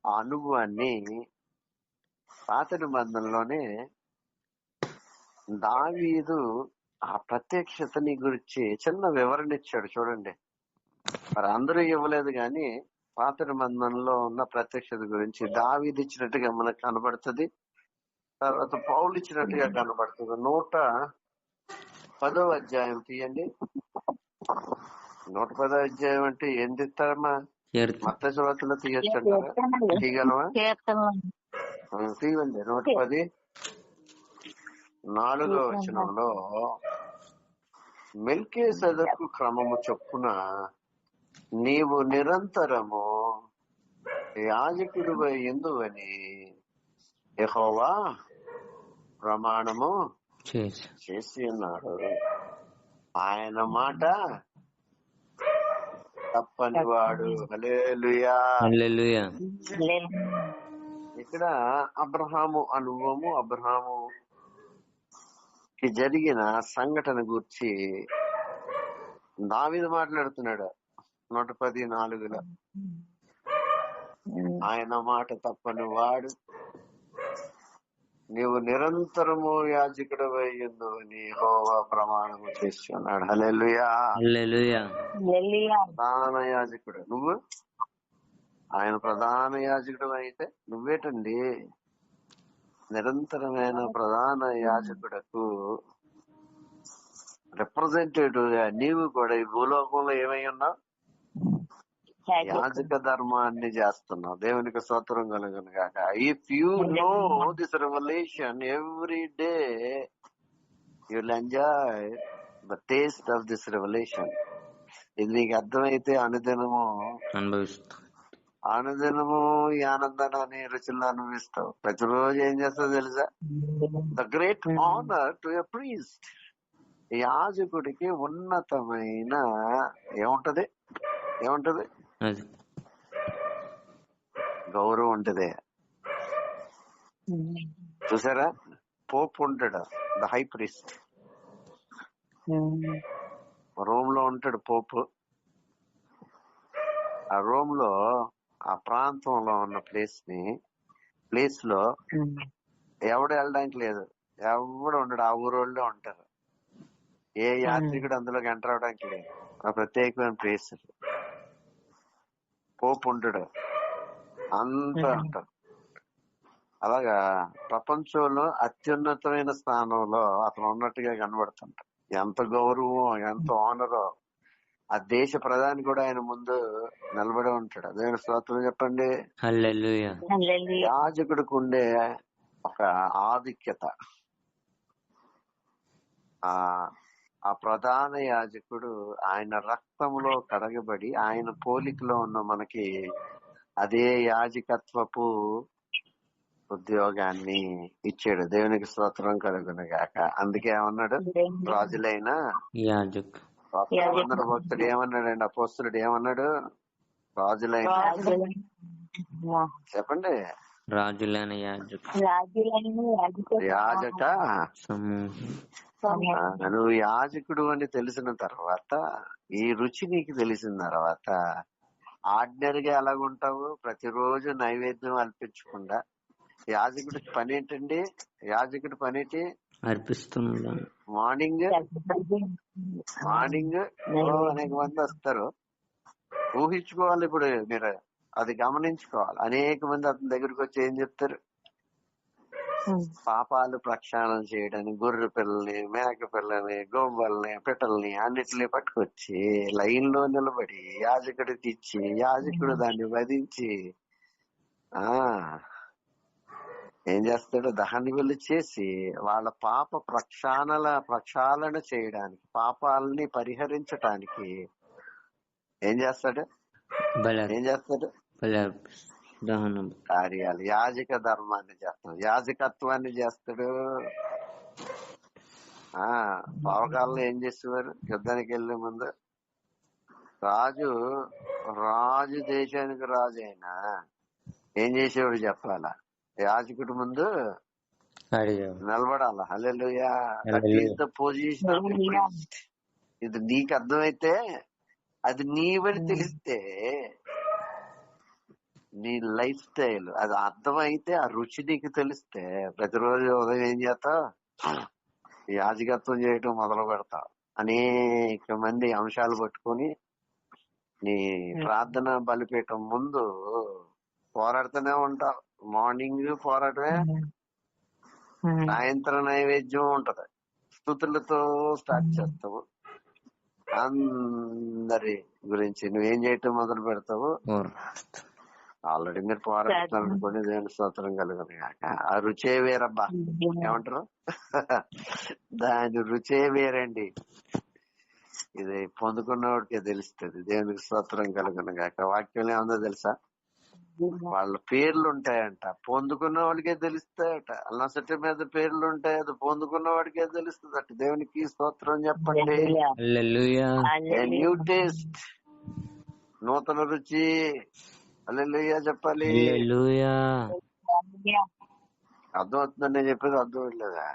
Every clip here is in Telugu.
ఆ అనుభవాన్ని పాత నిబంధనలోనే దావీదు ఆ ప్రత్యక్షతని గురించి చిన్న వివరణ ఇచ్చాడు చూడండి. మరి అందరూ ఇవ్వలేదు కానీ పాత నిబంధనలో ఉన్న ప్రత్యక్షత గురించి దావీదు ఇచ్చినట్టుగా మనకు కనబడుతుంది. తర్వాత పౌలు ఇచ్చినట్టుగా కనబడుతుంది. 110వ అధ్యాయం తీయండి. 110వ అధ్యాయం అంటే ఏం తిస్తారమ్మా? మత్తయి సువార్తలో తీయొచ్చంటారా? తీయగలమా? తీయండి. 110:4 వచనంలో మెల్కీసెదెకు క్రమము చొప్పున నీవు నిరంతరము యాజకుడివై యుందువని యెహోవా ప్రమాణము చేసి ఉన్నాడు. ఆయన మాట తప్పని వాడు. హల్లెలూయా. ఇక్కడ అబ్రహాము అనుభవము, అబ్రహాముకి జరిగిన సంఘటన గురించి దావీదు మాట్లాడుతున్నాడు 110:4. ఆయన మాట తప్పని వాడు, నీవు నిరంతరము యాజకుడివై యుందువని యెహోవా ప్రమాణము చేసి ఉన్నాడు. హల్లెలూయా. ప్రధాన యాజకుడు నువ్వు, ఆయన ప్రధాన యాజకుడు అయితే నువ్వేటండి నిరంతరమైన ప్రధాన యాజకుడకు రిప్రజెంటేటివ్ గా నీవు కూడా ఈ భూలోకంలో ఏమై ఉన్నావు? యాజక ధర్మాన్ని చేస్తున్నావు. దేవునికి స్తోత్రం కలుగును గాక. If you know this revolution every day you will enjoy the taste of this revolution. ఇది నీకు అర్థమైతే అనుదినము ఈ ఆనందాన్ని రుచులను అనుభవిస్తావు. ప్రతిరోజు ఏం చేస్తావు తెలుసా? The great honour to a priest. యాజకుడికి ఉన్నతమైన ఏముంటది గౌరవం ఉంటది. చూసారా, పోప్ ఉంటాడు, ద హై ప్రీస్ట్. రోమ్ లో ఉంటాడు పోప్. ఆ రోమ్ లో ఆ ప్రాంతంలో ఉన్న ప్లేస్ లో ఎవడు వెళ్ళడానికి లేదు, ఎవడు ఉండడు. ఆ ఊరోళ్ళే ఉంటారు. ఏ యాత్రికుడు అందులోకి ఎంటర్ అవడానికి లేదు. ఆ ప్రత్యేకమైన ప్లేస్ పోప్ ఉంటాడు, అంతా ఉంటారు. అలాగా ప్రపంచంలో అత్యున్నతమైన స్థానంలో అతను ఉన్నట్టుగా కనబడుతుంటాడు. ఎంత గౌరవం, ఎంత ఆనరో. ఆ దేశ ప్రధాని కూడా ఆయన ముందు నిలబడి ఉంటాడు. అదే స్తోత్రం చెప్పండి. యాజకుడికి ఉండే ఒక ఆధిక్యత, ఆ ప్రధాన యాజకుడు ఆయన రక్తంలో కడగబడి ఆయన పోలికలో ఉన్న మనకి అదే యాజకత్వపు ఉద్యోగాన్ని ఇచ్చాడు. దేవునికి స్తోత్రం కలుగును గాక. అందుకే ఏమన్నాడు? రాజులైన భక్తుడు ఏమన్నాడండి? అపోస్తలుడు ఏమన్నాడు? రాజులైన చెప్పండి, రాజులైన యాజక. నువ్వు యాజకుడు అని తెలిసిన తర్వాత, ఈ రుచి నీకు తెలిసిన తర్వాత ఆర్డినరీగా ఎలాగుంటావు? ప్రతిరోజు నైవేద్యం అర్పించకుండా. యాజకుడి పని ఏంటండి? యాజకుడి పని ఏంటి? అర్పిస్తున్నా. మార్నింగ్ అనేక మంది వస్తారు. ఊహించుకోవాలి. ఇప్పుడు మీరు అది గమనించుకోవాలి. అనేక మంది అతని దగ్గరికి వచ్చి ఏం చెప్తారు? పాపాలు ప్రక్షాళన చేయడానికి గొర్రె పిల్లల్ని, మేక పిల్లల్ని, గోంబల్ని, పిట్టల్ని అన్నిటిని పట్టుకొచ్చి లైన్ లో నిలబడి యాజకుడికి ఇచ్చి, యాజకుడు దాన్ని వధించి ఏం చేస్తాడు? దహన బలి చేసి వాళ్ళ పాప ప్రక్షాళన చేయడానికి, పాపాలని పరిహరించటానికి ఏం చేస్తాడు? కార్యాలు, యాజక ధర్మాన్ని చేస్తాడు, యాజకత్వాన్ని చేస్తాడు. పావకాలను ఏం చేసేవారు? యుద్ధానికి వెళ్లే ముందు రాజు దేశానికి రాజు అయినా ఏం చేసేవాడు చెప్పాలా? యాజకుడి ముందు నిలబడాల. Hallelujah. That is the position of a priest. ఇది నీకు అర్థమైతే, అది నీవని తెలిస్తే నీ లైఫ్ స్టైల్ అది అర్థమైతే, ఆ రుచి నీకు తెలిస్తే ప్రతిరోజు ఉదయం ఏం చేస్తావు? యాజకత్వం చేయటం మొదలు పెడతావు. అనేక మంది అంశాలు పట్టుకొని నీ ప్రార్థన బలిపీఠం ముందు పోరాడుతూనే ఉంటావు. మార్నింగ్ పోరాటమే, సాయంత్రం నైవేద్యం ఉంటది. స్తుతులతో స్టార్ట్ చేస్తావు. అందరి గురించి నువ్వేం చేయటం మొదలు పెడతావు? ఆల్రెడీ మీరు పోరాడుతున్నారు అనుకోండి, దేవుని స్తోత్రం కలుగును గాక. ఆ రుచే వేరబ్బా, ఏమంటారు? దాని రుచే వేరండి. ఇది పొందుకున్నవాడికే తెలుస్తుంది. దేవునికి స్తోత్రం కలుగును గాక. వాక్యం ఏముందో తెలుసా? వాళ్ళ పేర్లు ఉంటాయంట, పొందుకున్న వాడికే తెలుస్తాయట. అలసట మీద పేర్లు ఉంటాయి, అది పొందుకున్న వాడికే తెలుస్తుంది అట. దేవునికి స్తోత్రం చెప్పండి. న్యూ టేస్ట్, నూతన రుచి. హల్లెలూయా చెప్పాలి. అర్థం అవుతుందని నేను చెప్పేది అర్థం అవ్వట్లేదా?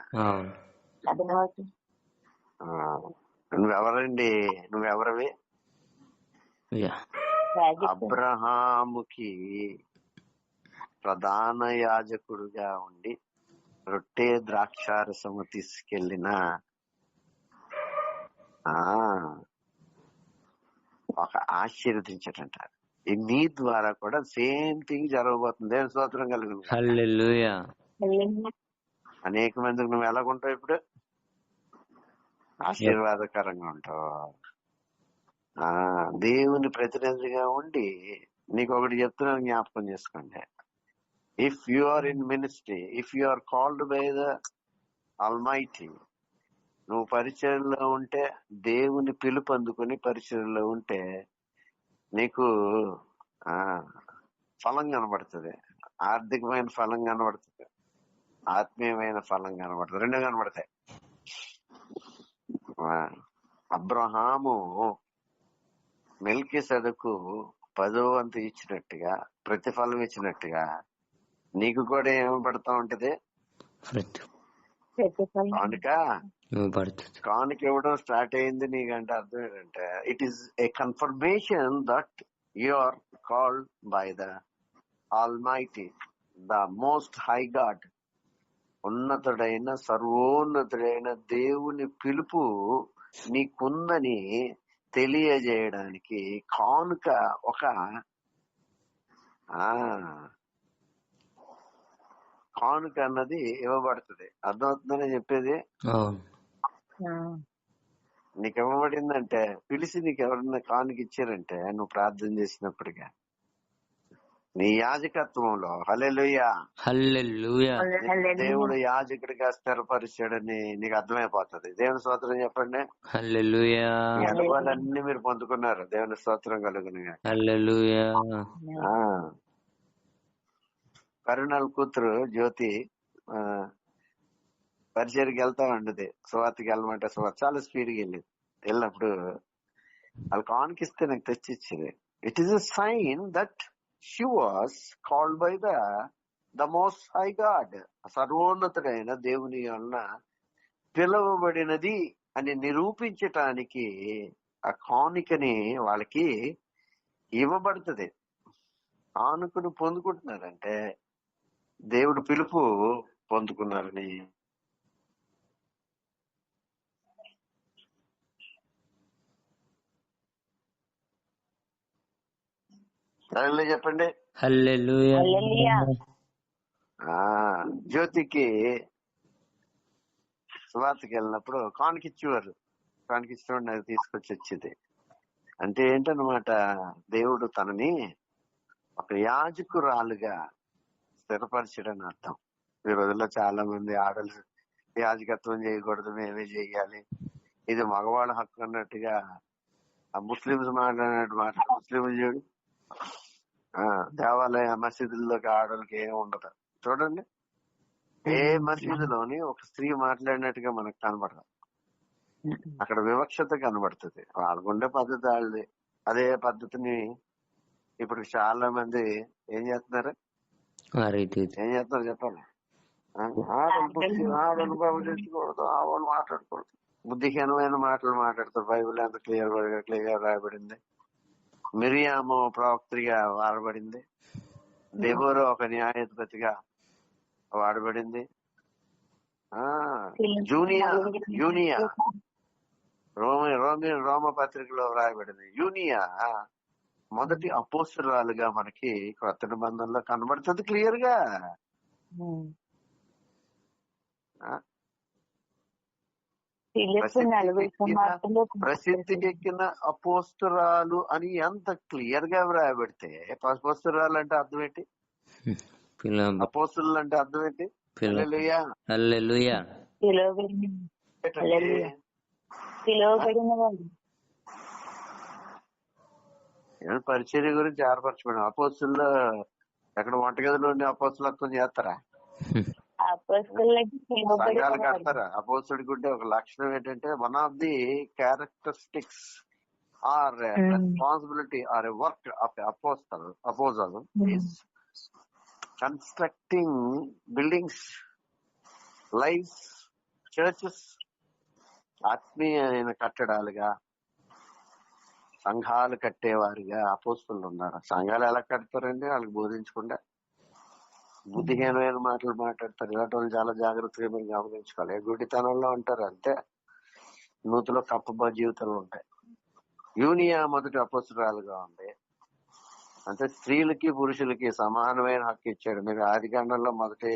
నువ్వెవరండి? నువ్వెవరవి? అబ్రహాముకి ప్రధాన యాజకుడుగా ఉండి రొట్టె ద్రాక్షారసము తీసుకెళ్లిన ఒక ఆశీర్వదించటంట. నీ ద్వారా కూడా సేమ్ థింగ్ జరగబోతుంది. దేవుని స్తోత్రం కలుగును. అనేక మందికి నువ్వు ఎలాగుంటావు? ఇప్పుడు ఆశీర్వాదకరంగా ఉంటావు. దేవుని ప్రతినిధిగా ఉండి నీకు ఒకటి చెప్తున్నాను, జ్ఞాపకం చేసుకోండి. If you are in ministry, if you are called by the almighty, నువ్వు పరిచర్యలో ఉంటే, దేవుని పిలుపు అందుకుని పరిచర్యలో ఉంటే నీకు ఫలం కనబడుతుంది. ఆర్థికమైన ఫలం కనబడుతుంది, ఆత్మీయమైన ఫలం కనబడుతుంది. రెండు కనబడతాయి. అబ్రహాము మెల్కీసెదెకు 10వ వంతు ఇచ్చినట్టుగా, ప్రతిఫలం ఇచ్చినట్టుగా నీకు కూడా ఏమపడతా ఉంటది? కానుక ఇవ్వడం స్టార్ట్ అయింది నీకంటే అర్థం ఏంటంటే, it is a confirmation that you are called by the almighty, the most high God. ఉన్నతుడైన సర్వోన్నతుడైన దేవుని పిలుపు నీకుందని తెలియజేయడానికి కానుక ఒక కానుక అన్నది ఇవ్వబడుతుంది. అర్థమవుతుందని చెప్పేది. నీకు ఇవ్వబడిందంటే, పిలిచి నీకు ఎవరన్నా కానుక ఇచ్చారంటే, నువ్వు ప్రార్థన చేసినప్పటిగా నీ యాజకత్వంలో హల్లెలూయా దేవుడు యాజకుడిగా స్థిరపరిచాడని నీకు అర్థమైపోతుంది. దేవుని స్తోత్రం చెప్పండి. ఈ అనుభవాలన్నీ మీరు పొందుకున్నారు. దేవుని స్తోత్రం కలుగును. కరుణాల కూతురు జ్యోతి పరిచయకి వెళ్తా ఉండదు. సువార్తకి వెళ్ళమంటే చాలా స్పీడ్కి వెళ్ళింది. వెళ్ళినప్పుడు వాళ్ళు కానుకిస్తే నాకు తెచ్చిచ్చింది. It is a sign that she was called by the most high God. సర్వోన్నతుడైన దేవుని వలన పిలువబడినది అని నిరూపించటానికి ఆ కానుకని వాళ్ళకి ఇవ్వబడుతుంది. కానుకను పొందుకుంటున్నారంటే దేవుడు పిలుపు పొందుకున్నారని. చెప్పండి. జ్యోతికి సువార్తకి వెళ్ళినప్పుడు కానుకిచ్చేవారు. కానుకిచ్చేవాడు నాకు తీసుకొచ్చి వచ్చింది. అంటే ఏంటన్నమాట, దేవుడు తనని ఒక యాజకురాలుగా స్థిరపరిచడని అర్థం. ఈ రోజుల్లో చాలా మంది ఆడలు యాజకత్వం చేయకూడదు, మేమే చెయ్యాలి, ఇది మగవాళ్ళ హక్కు అన్నట్టుగా ఆ ముస్లింస్ మాట్లాడినట్టు మాట. ముస్లింలు చూడు, దేవాలయ మసీదుల్లోకి ఆడవాళ్ళకి ఏం ఉండదు. చూడండి, ఏ మసీదులోని ఒక స్త్రీ మాట్లాడినట్టుగా మనకు కనబడదు. అక్కడ వివక్షత కనబడుతుంది. వాళ్ళకుండే పద్ధతి వాళ్ళది. అదే పద్ధతిని ఇప్పుడు చాలా మంది ఏం చేస్తున్నారు చెప్పాలి. ఆడలు బాబు తెచ్చుకోవద్దు, ఆడవాళ్ళు మాట్లాడకూడదు, బుద్ధిహీనమైన మాటలు మాట్లాడతారు. బైబిల్ ఎంత క్లియర్ రాయబడింది. మిరియాము ప్రవక్త్రిగా వాడబడింది. దెబోరా ఒక న్యాయాధిపతిగా వాడబడింది. యూనియా రోమ పత్రికలో వ్రాయబడింది. యూనియా మొదటి అపోస్తలురాలుగా మనకి కొత్త నిబంధనలో కనబడుతుంది క్లియర్ గా. ప్రసిద్ధికెక్కిన అపోస్తలురాలు అని ఎంత క్లియర్ గా వ్రాయబడితే, అపోస్తలురాలు అంటే అర్థం ఏంటి? అపోస్తలు అంటే అర్థం ఏంటి? పరిచర్య గురించి ఏర్పరచబడి అపోస్తుల్లో ఎక్కడ వంటగదిలో ఉండి అపోస్తులత్వం చేస్తారా? సంఘాలు కడతారా? అపోస్తుడికి ఉంటే ఒక లక్షణం ఏంటంటే, one of the characteristics or responsibility or a work of apostle is constructing buildings, lives, churches, ఆత్మీయమైన కట్టడాలుగా సంఘాలు కట్టేవారిగా అపోస్తులు ఉన్నారు. సంఘాలు ఎలా కడతారండి? వాళ్ళకి బోధించకుండా బుద్ధిహీనమైన మాటలు మాట్లాడతారు. ఇలాంటి వాళ్ళు చాలా జాగ్రత్తగా మీరు గమనించుకోవాలి. గుడితనంలో ఉంటారు అంతే, నూతిలో కప్పబా జీవితాలు ఉంటాయి. యూనియా మొదటి అపోస్తురాలుగా ఉంది. అంటే స్త్రీలకి పురుషులకి సమానమైన హక్కు ఇచ్చాడు. మీరు ఆదికాండంలో మొదటి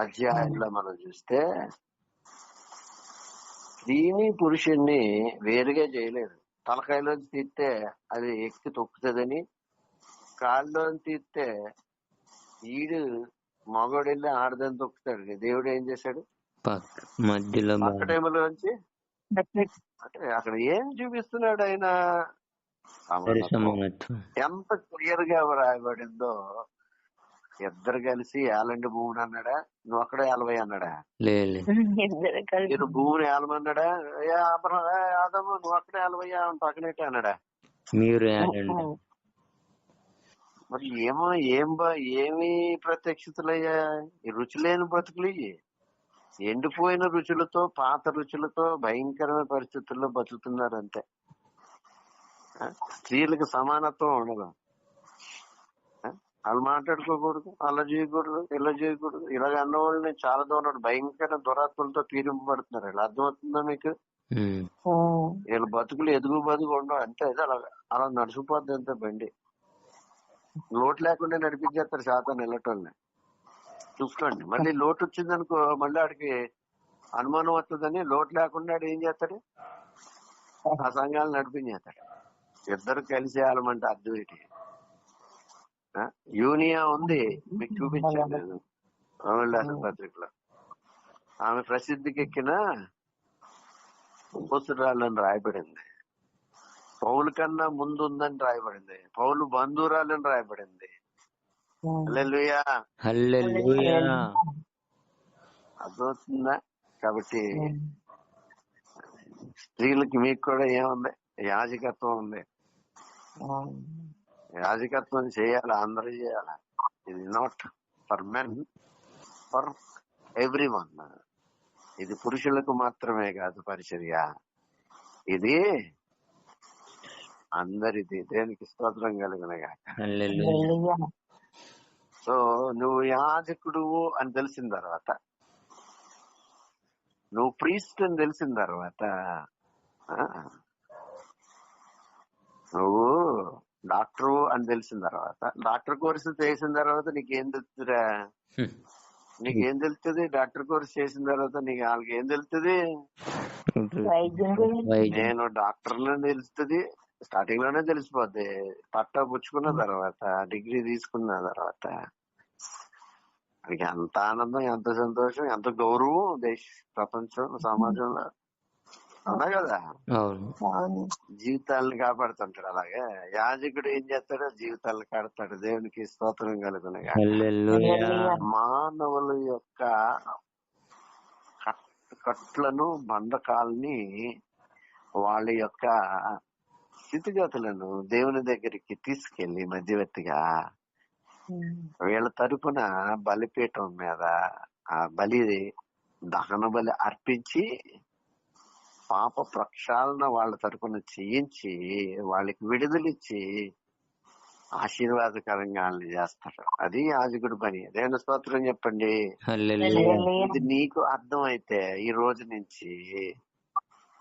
అధ్యాయంలో మనం చూస్తే స్త్రీని పురుషుణ్ణి వేరుగా చేయలేదు. తలకాయలోంచి తీస్తే అది ఎక్కి తొక్కుతుందని, కాళ్ళలోని తీస్తే ఈడు మగోడెళ్ళి ఆడదని తొక్కుతాడు. దేవుడు ఏం చేశాడు? మధ్యలో పక్క టైంలోంచి అంటే అక్కడ ఏం చూపిస్తున్నాడు ఆయన? ఎంత క్లియర్ గా రాయబడిందో. ఇద్దరు కలిసి ఏలండి భూమిని అన్నాడా? నువ్వు అక్కడే ఏలవై అన్నాడా? నేను భూమిని ఏలమన్నాడా? ఆదము నువ్వు అక్కడే ఏలవయ్యా పక్కనట్టే అన్నాడా? మీరు మరి ఏమి ప్రత్యక్షతలయ్యా? ఈ రుచి లేని బ్రతుకులు, ఎండిపోయిన రుచులతో, పాత రుచులతో భయంకరమైన పరిస్థితుల్లో బతుకుతున్నారు అంతే. స్త్రీలకు సమానత్వం ఉండదు. వాళ్ళు మాట్లాడుకోకూడదు, అలా చేయకూడదు, ఇలా చేయకూడదు. ఇలాగ అన్నవాళ్ళని చాలా దూరం భయంకర దురాత్మలతో పీడింపబడుతున్నారు. ఇలా అర్థమవుతుందా మీకు? వీళ్ళ బతుకులు ఎదుగు బతుకు ఉండవు అంతే. అలా నడిచిపోద్ది అంతే. బండి లోటు లేకుండా నడిపించేస్తారు శాతం నిలటోళ్ళని. చూసుకోండి. మళ్ళీ లోటు వచ్చిందనుకో, మళ్ళీ ఆడికి అనుమానం వస్తుందని లోటు లేకుండా ఏం చేస్తాడు? ఆ సంఘాలు నడిపించేస్తాడు. ఇద్దరు కలిసి ఆలమంటే అర్థం ఏంటి? యూనియా ఉంది, మీకు చూపించాను నేను పత్రికలో. ఆమె ప్రసిద్ధికి ఎక్కిన అపోస్తలురాలని రాయబడింది. పౌలు కన్నా ముందు ఉందని రాయబడింది. పౌలు బంధువురాలని రాయబడింది. హల్లెలూయా, హల్లెలూయా. అర్థమవుతుందా? కాబట్టి స్త్రీలకి మీకు కూడా ఏముంది? యాజకత్వం ఉంది. యాజకత్వం చేయాలి, అందరూ చేయాలి. ఇది not for men, for every one. ఇది పురుషులకు మాత్రమే కాదు పరిచర్య, ఇది అందరిది. దేనికి స్తోత్రం కలుగునగా. సో నువ్వు యాజకుడు అని తెలిసిన తర్వాత, నువ్వు ప్రీస్ట్ అని తెలిసిన తర్వాత, నువ్వు డాక్టర్ అని తెలిసిన తర్వాత, డాక్టర్ కోర్సు చేసిన తర్వాత నీకేం తెలుస్తుందిరా? నీకేం తెలుస్తుంది? డాక్టర్ కోర్సు చేసిన తర్వాత నీకు వాళ్ళకి ఏం తెలుస్తుంది? నేను డాక్టర్ తెలుస్తుంది స్టార్టింగ్ లోనే తెలిసిపోద్ది. పట్టా పుచ్చుకున్న తర్వాత, డిగ్రీ తీసుకున్న తర్వాత ఎంత ఆనందం, ఎంత సంతోషం, ఎంత గౌరవం ప్రపంచం, సమాజంలో. అవునా కదా? జీవితాలను కాపాడుతుంటాడు. అలాగే యాజకుడు ఏం చేస్తాడో జీవితాలను కాడతాడు. దేవునికి స్తోత్రం కలుగునగా. మానవుల యొక్క కట్లను, బంధకాలని, వాళ్ళ యొక్క స్థితిగతులను దేవుని దగ్గరికి తీసుకెళ్లి మధ్యవర్తిగా వీళ్ళ తరపున బలిపీఠం మీద ఆ దహన బలి అర్పించి పాప ప్రక్షాళన వాళ్ళ తరపున చేయించి వాళ్ళకి విడుదలిచ్చి ఆశీర్వాదకరంగా వాళ్ళని చేస్తారు. అది యాజకుడి పని. దేవుని స్తోత్రం చెప్పండి. ఇది నీకు అర్థమైతే ఈ రోజు నుంచి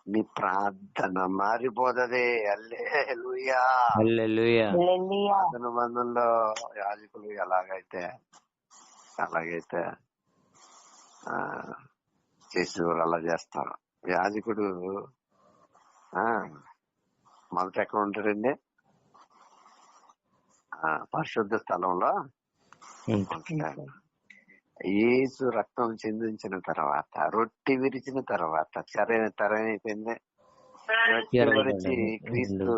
నీ ప్రార్థన మారిపోతుంది. హల్లెలూయా. ప్రార్థన బంధంలో యాజకులు ఎలాగైతే చేసేవారు అలా చేస్తారు. యాజకుడు మొదట ఎక్కడ ఉంటాడండి? పరిశుద్ధ స్థలంలో ఉంటాడు. యేసు రక్తం చిందించిన తర్వాత, రొట్టె విరిచిన తర్వాత, తెరైపోయింది. రొట్టె విరిచి క్రీస్తు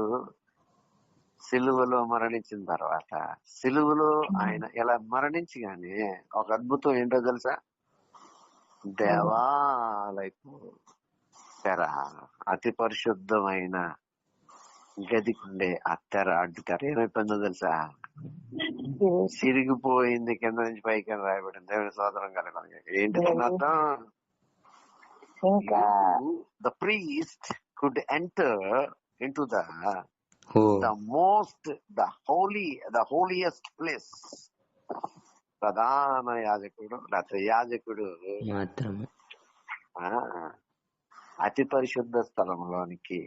సిలువలో మరణించిన తర్వాత, సిలువలో ఆయన ఇలా మరణించి గాని ఒక అద్భుతం ఏంటో తెలుసా? దేవాలయపు తెర, అతి పరిశుద్ధమైన గదికుండే ఆ తెర, అడ్డు తెర ఏమైపోయిందో తెలుసా? సిరిగిపోయింది. కింద నుంచి పైకి రాయబడింది. దేవుని సోదరం కలగ. ఏంటి అర్థం? The priest could enter into the most the holiest place. ప్రధాన యాజకుడు లేకపోతే యాజకుడు అతి పరిశుద్ధ స్థలంలోనికి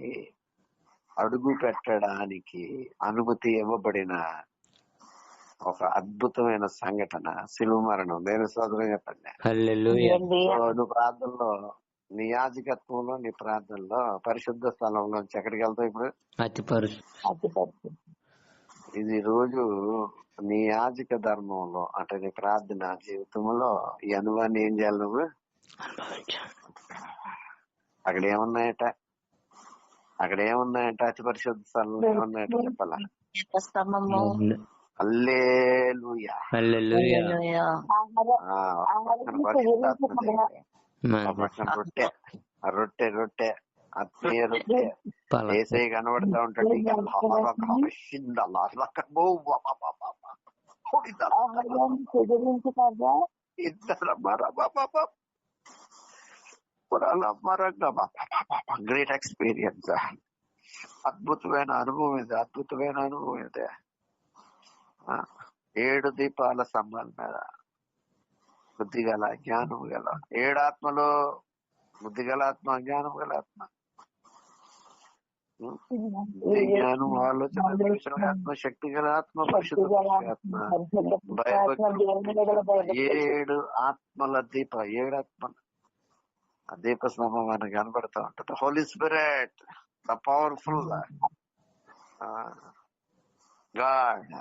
అడుగు పెట్టడానికి అనుమతి ఇవ్వబడిన ఒక అద్భుతమైన సంఘటన సిలువ మరణం. నేను సోదరం చెప్పండి. నువ్వు ప్రార్థనలో, నీ యాజకత్వంలో, నీ ప్రార్థనలో పరిశుద్ధ స్థలంలో ఎక్కడికి వెళ్తావు ఇప్పుడు? ఇది రోజు నీ యాజక ధర్మంలో అంటే నీ ప్రార్థన జీవితంలో ఈ అనుభవాన్ని ఏం చేయాలి నువ్వు? అక్కడ ఏమున్నాయట అతి పరిశుద్ధ స్థలంలో ఏమున్నాయట చెప్పాలా? హల్లెలూయా. రొట్టె ఆత్మీయ రొట్టె ఏసై కనబడతా ఉంటాడు. Great experience. అద్భుతమైన అనుభవం ఇది. 7 దీపాల స్తంభాల మీద బుద్ధి గల జ్ఞానం గల 7 ఆత్మలో బుద్ధి గల ఆత్మ, జ్ఞానం గల ఆత్మ, జ్ఞానం, ఆలోచన ఆత్మ, శక్తి గల ఆత్మ, పరిశుద్ధ ఆత్మ, భయభక్తి. 7 ఆత్మల దీప 7 ఆత్మలు ఆ దీప స్తంభం మనకు కనబడతా ఉంటుంది. Holy Spirit, the powerful God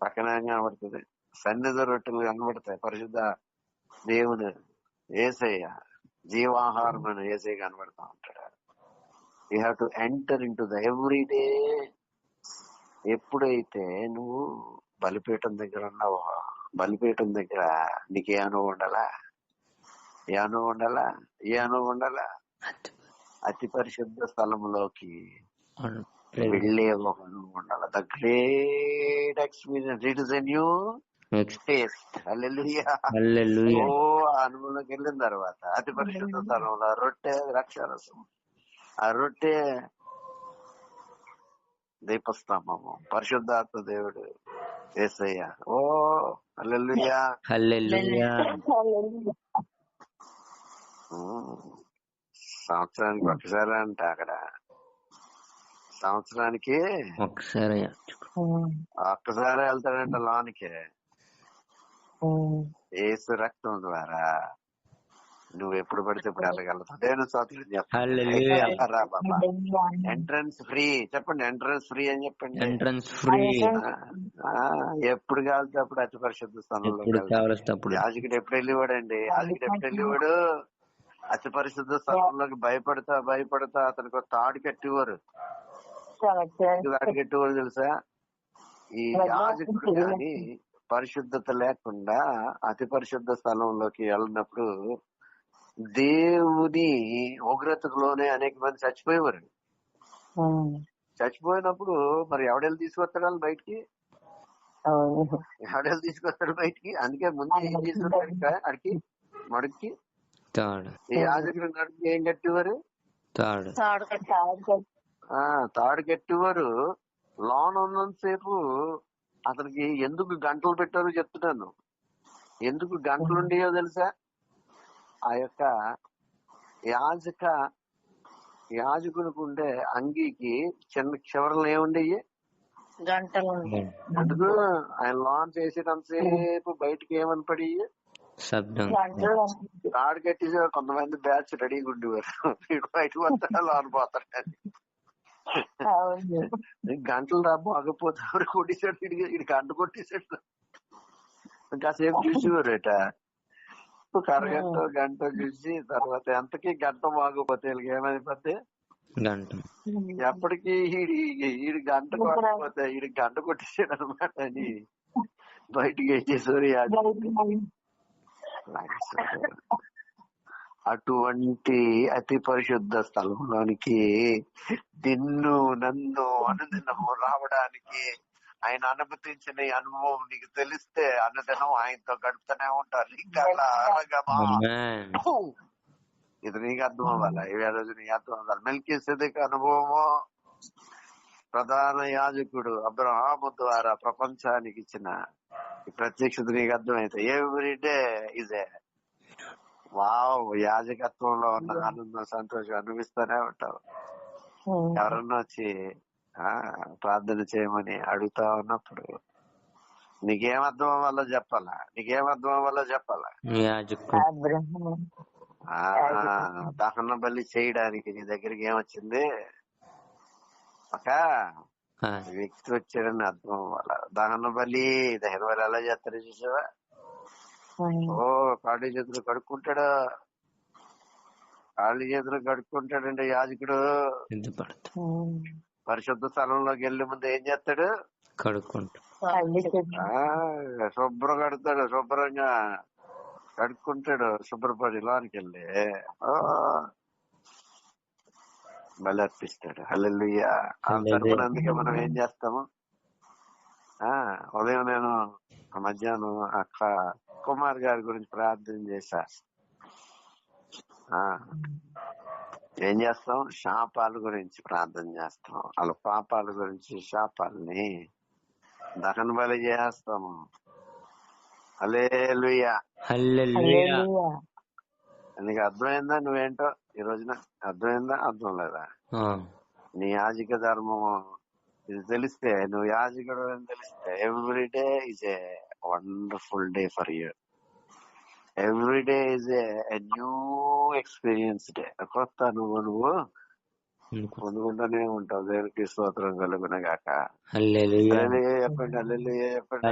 పక్కన కనబడుతుంది. సన్నిధి రొట్టెలు కనబడతాయి. పరిశుద్ధ దేవుడు యేసయ్య, జీవాహారమైన యేసయ్య కనబడతా ఉంటాడు. You have to enter in to the every day. ఎప్పుడైతే నువ్వు బలిపీఠం దగ్గర ఉన్నావో, బలిపీఠం దగ్గర నీకు ఏ అనుభవం ఉండాలా? అతి పరిశుద్ధ స్థలంలోకి వెళ్ళే ఒక అనుభవం ఉండాలి. The great experience. It is a new taste. Hallelujah. ఓ అనుభవంలోకి వెళ్ళిన తర్వాత అతి పరిశుద్ధ స్థలంలో రొట్టె, ద్రాక్షారసం, ఆ రొట్టె దీపస్తంభము, పరిశుద్ధాత్మ దేవుడు యేసయ్య. ఓ హల్లెలూయా. సంవత్సరానికి ఒకసారి అంట. అక్కడ సంవత్సరానికి ఒక్కసారి వెళ్తాడంట లోనికి. యేసు రక్తం ద్వారా నువ్వు ఎప్పుడు పడితే ఇప్పుడు వెళ్ళగలుగుతావు. దేవుని స్తోత్రం చెప్పండి. ఎంట్రన్స్ ఫ్రీ చెప్పండి. ఎంట్రన్స్ ఫ్రీ అని చెప్పండి. ఎప్పుడు కావాలితే అప్పుడు అతి పరిశుద్ధ స్థానంలో యాజకుడు ఎప్పుడు వెళ్ళేవాడండి? అతి పరిశుద్ధ స్థలంలోకి భయపడతా అతనికి ఒక తాడు కట్టేవారు. తెలుసా? ఈ యాజకుడు కానీ పరిశుద్ధత లేకుండా అతి పరిశుద్ధ స్థలంలోకి వెళ్ళినప్పుడు దేవుని ఉగ్రతలోనే అనేక మంది చచ్చిపోయేవారు. చచ్చిపోయినప్పుడు మరి ఎవడెళ్ళి తీసుకొస్తాడు బయటికి? తీసుకొస్తాడు బయటికి. అందుకే ముందు ఏం చేస్తుంటాడు? అడికి మడుక్కి తాడు ఈ యాజకుడు నడుపు ఏం కట్టేవారు? తాడు తాడు కట్టేవారు. లోన్ ఉన్నంతసేపు అతనికి ఎందుకు గంటలు పెట్టారో చెప్తున్నాను. ఎందుకు గంటలు ఉండేయో తెలుసా? ఆ యొక్క యాజకునికి ఉండే అంగీకి చిన్న చివరలు ఏముండేవి? గంటలు. అందుకు ఆయన లోన్ చేసేటంతసేపు బయటకి ఏమని పడి శబ్దం. తాడు కట్టేసేవారు. కొంతమంది బ్యాచ్ రెడీగా ఉండేవారు, బయటకు వస్తాడా లోన్ పోతాడని. గంటలు రా బాగపోతే ఎవరు కొట్టేసాడు, ఇటు గంట కొట్టేసాడు. కాసేపు చూసేవారట. అరగంట గంట చూసి తర్వాత ఎంతకీ గంట బాగోపోతే వీళ్ళకి ఏమైపోతే గంట ఎప్పటికీ ఈడు గంట కొట్టకపోతే ఈడు గంట కొట్టేసాడు అనమాట అని బయటికి వేసేసారు. అటువంటి అతి పరిశుద్ధ స్థలంలోనికి నన్ను అనుదినం రావడానికి ఆయన అనుమతించిన అనుభవం నీకు తెలిస్తే అనుదినం ఆయనతో గడుపుతూనే ఉంటారు. ఇంకా ఇది నీకు అర్థం అవ్వాలి. ఏ రోజు నీకు అర్థం అవ్వాలి. మెల్కీసెదెకు అనుభవము ప్రధాన యాజకుడు అబ్రహాము ద్వారా ప్రపంచానికి ఇచ్చిన ఈ ప్రత్యక్షత నీకు అర్థమైతే ఎవ్రీడే ఇదే వావ్. యాజకత్వంలో ఉన్న ఆనందం సంతోషం అనిపిస్తూనే ఉంటావు. ఎవరన్నా వచ్చి ప్రార్థన చేయమని అడుగుతా ఉన్నప్పుడు నీకేమర్థం అవ్వాలో చెప్పాలా? దహన బలి చేయడానికి నీ దగ్గరికి ఏమొచ్చింది? ఒక వ్యక్తి వచ్చాడని అర్థం అవ్వాలా. దహన బలి ఎలా చేస్తారో చూసావా? కాళ్ళు చేతులు కడుక్కుంటాడండి యాజకుడు. పరిశుద్ధ స్థలంలోకి వెళ్లే ముందు ఏం చేస్తాడు? శుభ్రం కడుతాడు. శుభ్రంగా కడుక్కుంటాడు. శుభ్రపడి లోనికి వెళ్ళి బలి అర్పిస్తాడు. హల్లెలూయా. అందుకే మనం ఏం చేస్తాము? ఉదయం నేను మధ్యాహ్నం అక్క కుమార్ గారి గురించి ప్రార్థన చేశా. ఏం చేస్తాం? శాపాల గురించి ప్రార్థన చేస్తాం. వాళ్ళ పాపాల గురించి శాపాలని దహన బలి చేస్తాము. హల్లెలూయా. నీకు అర్థమైందా నువ్వేంటో ఈ రోజున? అర్థమైందా? అర్థం లేదా? నీ యాజక ధర్మం ఇది తెలిస్తే, నువ్వు యాజకుడు అని తెలిస్తే, every day is a wonderful day for you. Every day is a new experience day. కొత్త నువ్వు పొందుకుంటూనే ఉంటావు. దేవునికి స్తోత్రం కలుగునగాక. హల్లెలూయా చెప్పండి. హల్లెలూయా చెప్పండి.